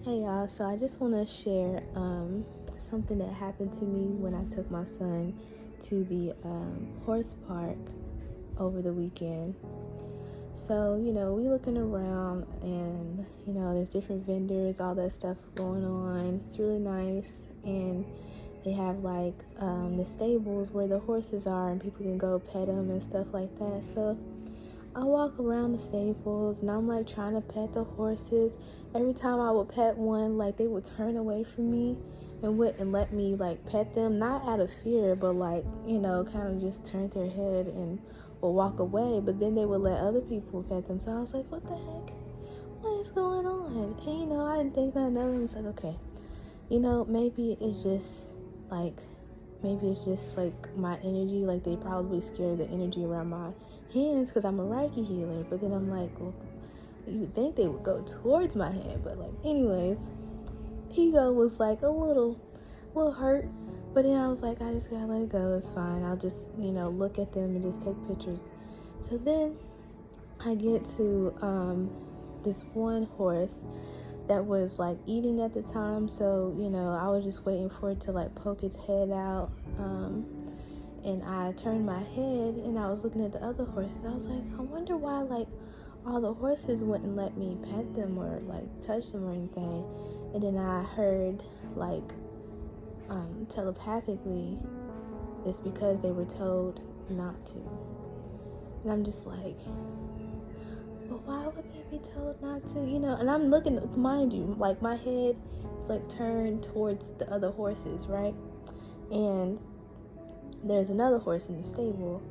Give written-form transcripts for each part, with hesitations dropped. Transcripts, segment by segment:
Hey y'all, so I just want to share something that happened to me when I took my son to the horse park over the weekend. So, we looking around and, there's different vendors, all that stuff going on. It's really nice. And they have like the stables where the horses are and people can go pet them and stuff like that. So I walk around the stables and I'm like trying to pet the horses. Every time I would pet one, like they would turn away from me and wouldn't let me like pet them, not out of fear, but like, kind of just turned their head and would walk away. But then they would let other people pet them. So I was like, what the heck? What is going on? And I didn't think nothing of it. I was like, okay, maybe it's just like my energy, like they probably scared the energy around my hands because I'm a Reiki healer. But then I'm like, well, you would think they would go towards my hand, but like anyways, ego was like a little hurt. But then I was like, I just gotta let it go, it's fine, I'll just look at them and just take pictures. So then I get to this one horse that was like eating at the time. So, I was just waiting for it to like poke its head out. And I turned my head and I was looking at the other horses. I was like, I wonder why like all the horses wouldn't let me pet them or like touch them or anything. And then I heard like telepathically it's because they were told not to. And I'm just like, but why would they be told not to? And I'm looking, mind you, like my head is like turned towards the other horses, right? And there's another horse in the stable.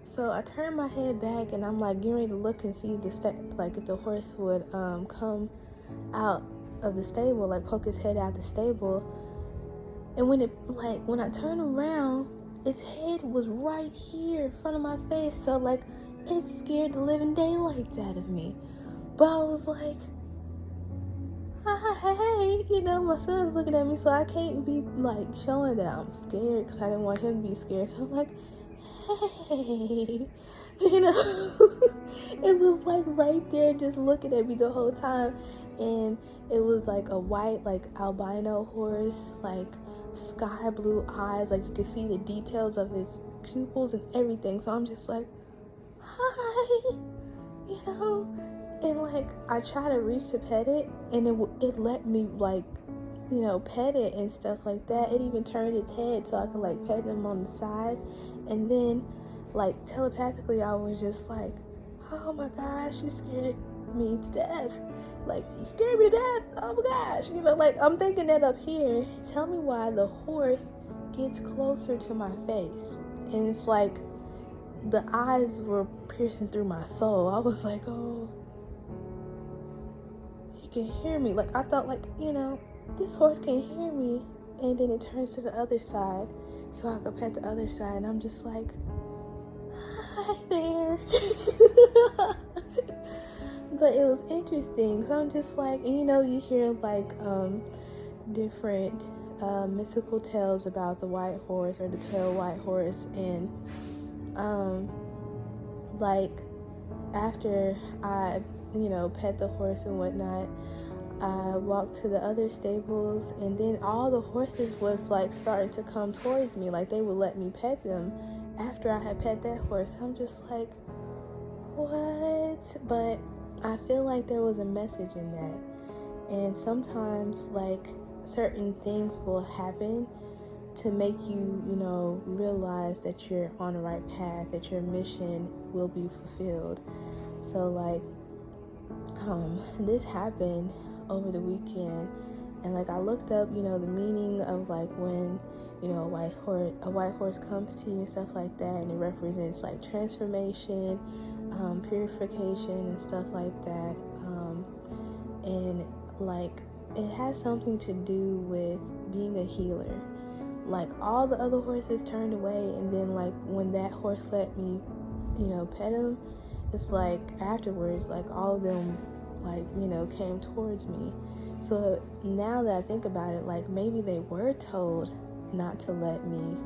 So I turn my head back and I'm like getting ready to look and see like if the horse would come out of the stable, like poke his head out the stable. And when I turn around, its head was right here in front of my face. So like it scared the living daylights out of me. But I was like, hey, my son's looking at me, so I can't be like showing that I'm scared because I didn't want him to be scared. So I'm like, hey, it was like right there just looking at me the whole time. And it was like a white, like albino horse, like sky blue eyes, like you could see the details of his pupils and everything. So I'm just like, hi, and like I try to reach to pet it and it let me like pet it and stuff like that. It even turned its head so I could like pet them on the side. And then like telepathically I was just like, oh my gosh, you scared me to death, like you scared me to death, oh my gosh, like I'm thinking that up here. Tell me why the horse gets closer to my face, and it's like the eyes were piercing through my soul. I was like, oh, he can hear me. Like I thought, like, this horse can hear me. And then it turns to the other side so I could pet the other side. And I'm just like, hi there. But it was interesting. So I'm just like, you hear like different mythical tales about the white horse or the pale white horse. And like after I pet the horse and whatnot, I walked to the other stables, and then all the horses was like starting to come towards me, like they would let me pet them after I had pet that horse. I'm just like, what? But I feel like there was a message in that. And sometimes like certain things will happen to make you, realize that you're on the right path, that your mission will be fulfilled. So like, this happened over the weekend, and like I looked up, the meaning of like when, a white horse comes to you and stuff like that, and it represents like transformation, purification and stuff like that, and like it has something to do with being a healer. Like all the other horses turned away, and then like when that horse let me, pet him, it's like afterwards, like all of them like, came towards me. So now that I think about it, like maybe they were told not to let me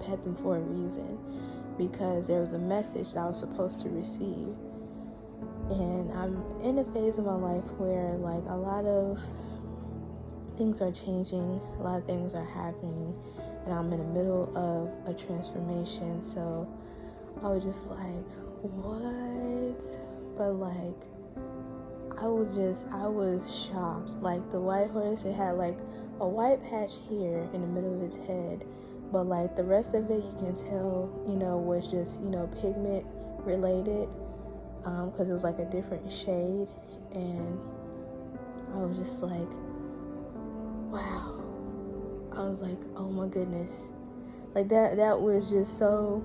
pet them for a reason, because there was a message that I was supposed to receive. And I'm in a phase of my life where like a lot of things are changing, a lot of things are happening, and I'm in the middle of a transformation. So I was just like, what? But like, I was shocked. Like, the white horse, it had like a white patch here in the middle of its head, but like the rest of it, you can tell, was just, pigment related, because it was like a different shade. And I was just like, wow. I was like, oh my goodness. Like, that was just so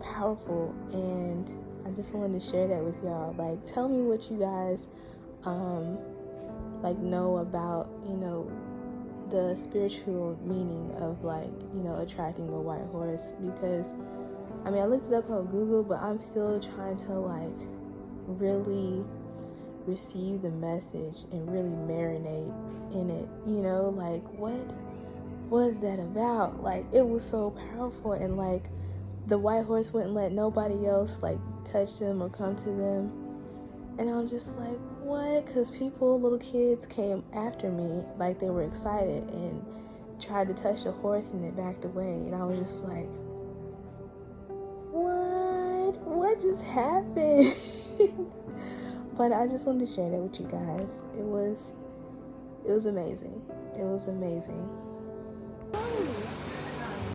powerful, and I just wanted to share that with y'all. Like, tell me what you guys like know about, the spiritual meaning of, like, attracting a white horse, because I looked it up on Google, but I'm still trying to like really receive the message and really marinate in it, like, what was that about? Like, it was so powerful, and like the white horse wouldn't let nobody else like touch them or come to them. And I'm just like, what? Because little kids came after me, like they were excited and tried to touch the horse, and it backed away. And I was just like, what just happened? But I just wanted to share that with you guys. It was amazing. It was amazing.